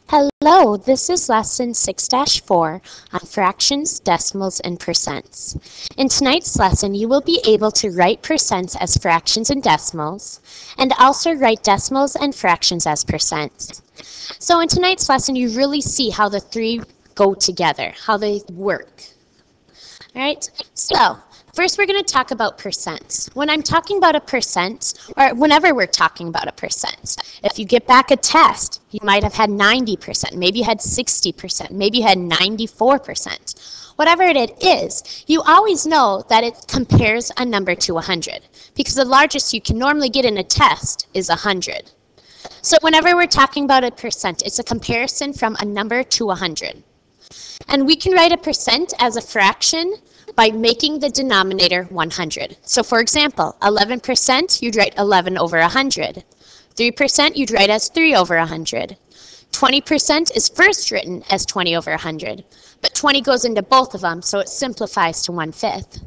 Hello, this is lesson 6-4 on fractions, decimals, and percents. In tonight's lesson, you will be able to write percents as fractions and decimals, and also write decimals and fractions as percents. So in tonight's lesson, you really see how the three go together, how they work. All right, so first we're going to talk about percents. When I'm talking about a percent, or whenever we're talking about a percent, if you get back a test, you might have had 90%, maybe you had 60%, maybe you had 94%. Whatever it is, you always know that it compares a number to 100, because the largest you can normally get in a test is 100. So whenever we're talking about a percent, it's a comparison from a number to 100. And we can write a percent as a fraction by making the denominator 100. So for example, 11%, you'd write 11 over 100. 3% you'd write as 3 over 100. 20% is first written as 20 over 100, but 20 goes into both of them, so it simplifies to 1/5.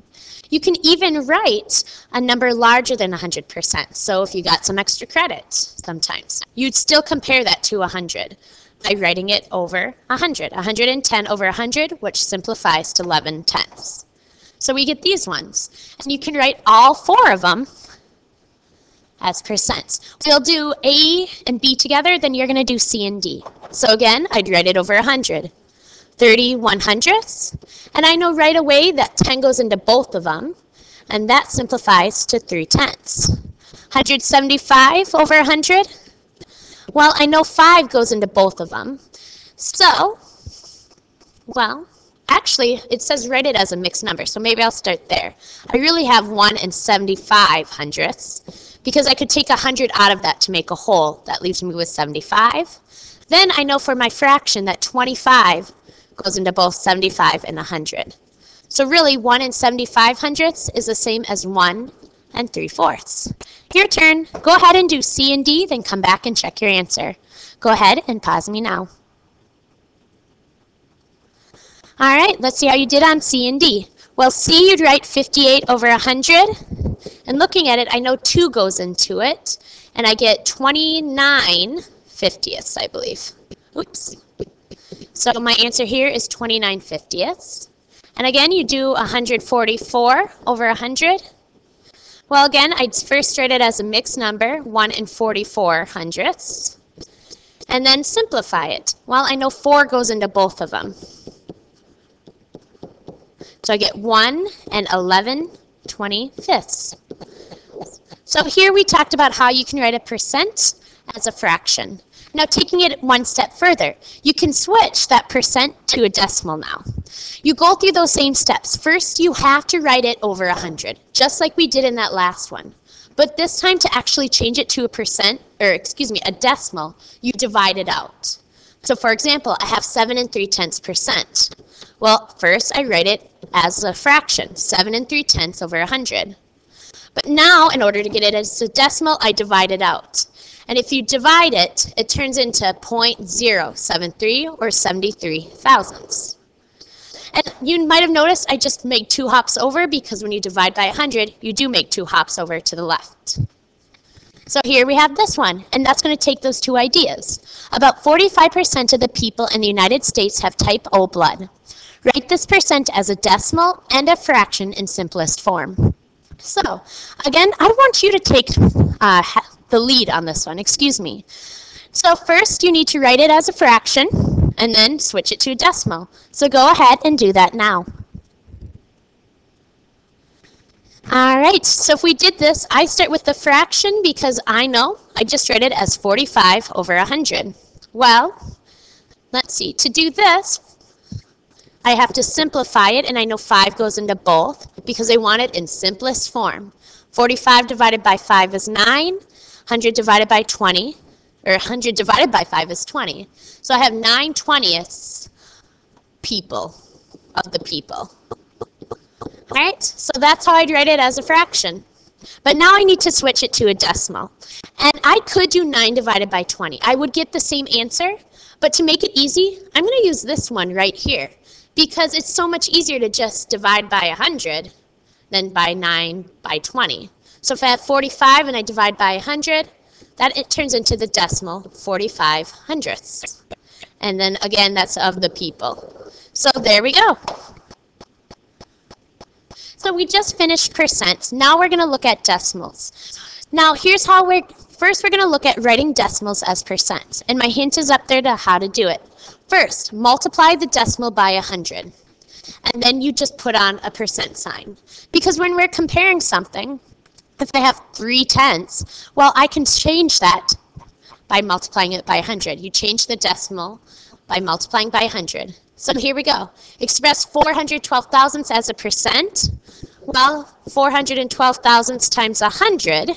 You can even write a number larger than 100%. So if you got some extra credit sometimes, you'd still compare that to 100 by writing it over 100. 110 over 100, which simplifies to 11/10. So we get these ones. And you can write all four of them as percents. We'll do A and B together, then you're going to do C and D. So again, I'd write it over 100. 30 100ths. And I know right away that 10 goes into both of them, and that simplifies to 3/10. 175 over 100. Well, I know 5 goes into both of them. So, well, actually, it says write it as a mixed number, so maybe I'll start there. I really have 1 and 75 hundredths, because I could take 100 out of that to make a whole. That leaves me with 75. Then I know for my fraction that 25 goes into both 75 and 100. So really, 1 and 75 hundredths is the same as 1 and 3/4. Your turn. Go ahead and do C and D, then come back and check your answer. Go ahead and pause me now. All right, let's see how you did on C and D. Well, C, you'd write 58 over 100. And looking at it, I know 2 goes into it, and I get 29/50ths, I believe. Oops. So my answer here is 29/50ths. And again, you do 144 over 100. Well, again, I'd first write it as a mixed number, 1 and 44 hundredths, and then simplify it. Well, I know 4 goes into both of them. So I get 1 and 11/25ths. So here we talked about how you can write a percent as a fraction. Now taking it one step further, you can switch that percent to a decimal now. You go through those same steps. First, you have to write it over 100, just like we did in that last one. But this time, to actually change it to a percent, or excuse me, a decimal, you divide it out. So for example, I have 7 and 3/10%. Well, first I write it as a fraction, 7 and 3/10 over 100. But now, in order to get it as a decimal, I divide it out. And if you divide it, it turns into 0.073 or 73 thousandths. And you might have noticed I just made 2 hops over, because when you divide by 100, you do make 2 hops over to the left. So here we have this one, and that's going to take those two ideas. About 45% of the people in the United States have type O blood. Write this percent as a decimal and a fraction in simplest form. So, again, I want you to take the lead on this one, excuse me. So first, you need to write it as a fraction, and then switch it to a decimal. So go ahead and do that now. All right, so if we did this, I start with the fraction because I know I just write it as 45 over 100. Well, let's see, to do this, I have to simplify it, and I know 5 goes into both because I want it in simplest form. 45 divided by 5 is 9. 100 divided by 20, or 100 divided by 5 is 20. So I have 9/20ths people of the people. All right, so that's how I'd write it as a fraction. But now I need to switch it to a decimal. And I could do 9 divided by 20. I would get the same answer, but to make it easy, I'm going to use this one right here, because it's so much easier to just divide by 100 than by 9 by 20. So if I have 45 and I divide by 100, that it turns into the decimal 45 hundredths. And then again, that's of the people. So there we go. So we just finished percents. Now we're going to look at decimals. Now here's how we're going to look at writing decimals as percent. And my hint is up there to how to do it. First, multiply the decimal by 100. And then you just put on a percent sign. Because when we're comparing something, if I have 3/10, well, I can change that by multiplying it by 100. You change the decimal by multiplying by 100. So here we go. Express 412 thousandths as a percent. Well, 412 thousandths times 100.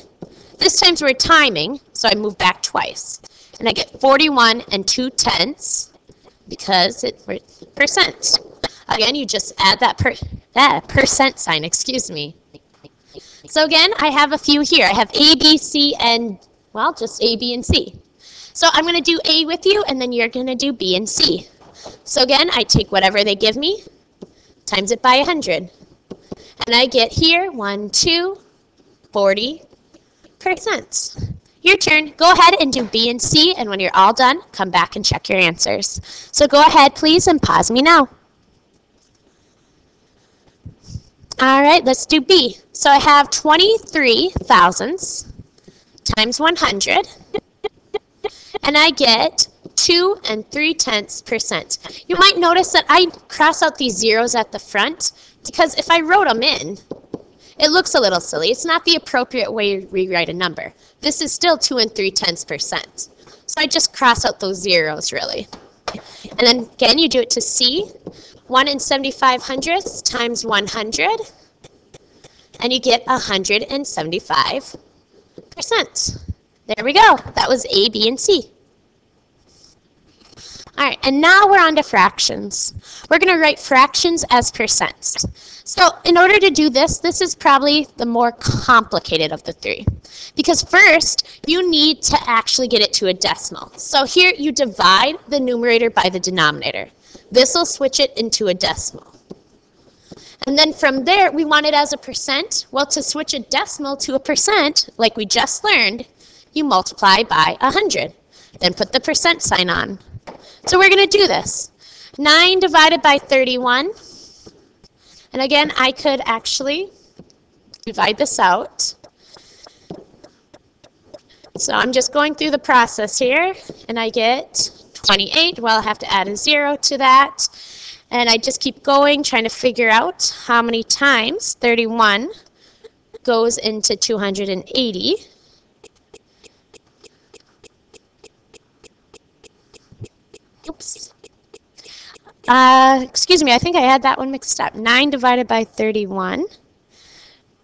This time we're timing, so I move back twice. And I get 41 2/10 because it's percent. Again, you just add that percent sign, excuse me. So again, I have a few here. I have A, B, C, and, well, just A, B, and C. So I'm going to do A with you, and then you're going to do B and C. So again, I take whatever they give me, times it by 100. And I get here 40%. Your turn. Go ahead and do B and C, and when you're all done, come back and check your answers. So go ahead, please, and pause me now. All right, let's do B. So I have 23 thousandths times 100, and I get 2 3/10%. You might notice that I cross out these zeros at the front because if I wrote them in, it looks a little silly. It's not the appropriate way to rewrite a number. This is still 2 3/10%. So I just cross out those zeros, really. And then again, you do it to C. 1 75 hundredths times 100, and you get 175%. There we go. That was A, B, and C. All right, and now we're on to fractions. We're going to write fractions as percents. So in order to do this, this is probably the more complicated of the three. Because first, you need to actually get it to a decimal. So here you divide the numerator by the denominator. This will switch it into a decimal. And then from there, we want it as a percent. Well, to switch a decimal to a percent, like we just learned, you multiply by 100. Then put the percent sign on. So we're going to do this. 9 divided by 31. And again, I could actually divide this out. So I'm just going through the process here, and I get 28. Well, I have to add a 0 to that. And I just keep going, trying to figure out how many times 31 goes into 280. Oops. Excuse me, I think I had that one mixed up. 9 divided by 31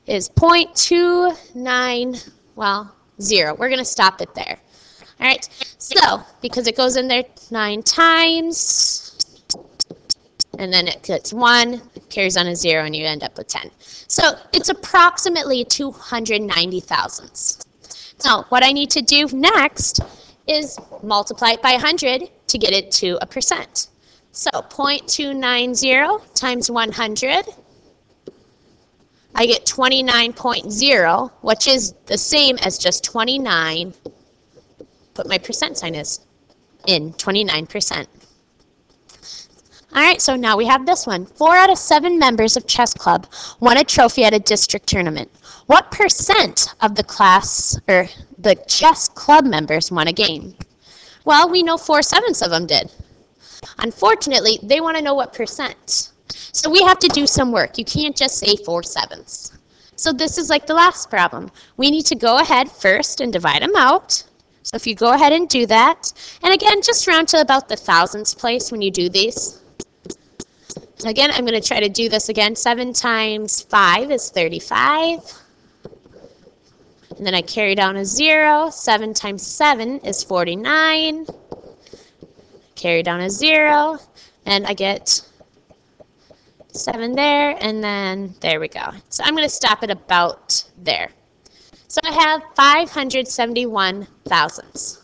is 0.29, well, 0. We're going to stop it there. All right, so because it goes in there 9 times, and then it gets 1, carries on a 0, and you end up with 10. So it's approximately 290 thousandths. Now, what I need to do next is multiply it by 100 to get it to a percent. So 0.290 times 100, I get 29.0, which is the same as just 29. Put my percent sign is in 29%. All right, so now we have this one. 4 out of 7 members of chess club won a trophy at a district tournament. What percent of the class or the chess club members won a game? Well, we know 4/7 of them did. Unfortunately, they want to know what percent. So we have to do some work. You can't just say 4/7. So this is like the last problem. We need to go ahead first and divide them out. So if you go ahead and do that, and again, just round to about the thousandths place when you do these. Again, I'm going to try to do this again. 7 times 5 is 35. And then I carry down a 0. 7 times 7 is 49. Carry down a 0. And I get 7 there. And then there we go. So I'm going to stop it about there. So I have 571 thousandths.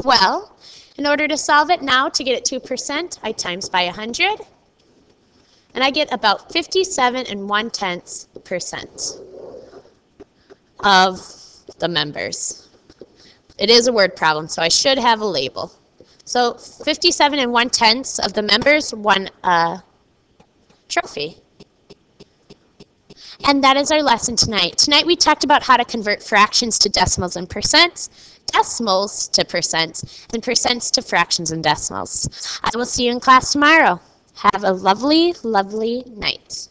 Well, in order to solve it now, to get it to a percent, I times by 100. And I get about 57 1/10% of the members. It is a word problem, so I should have a label. So 57 1/10 of the members won a trophy. And that is our lesson tonight. Tonight we talked about how to convert fractions to decimals and percents, decimals to percents, and percents to fractions and decimals. I will see you in class tomorrow. Have a lovely, lovely night.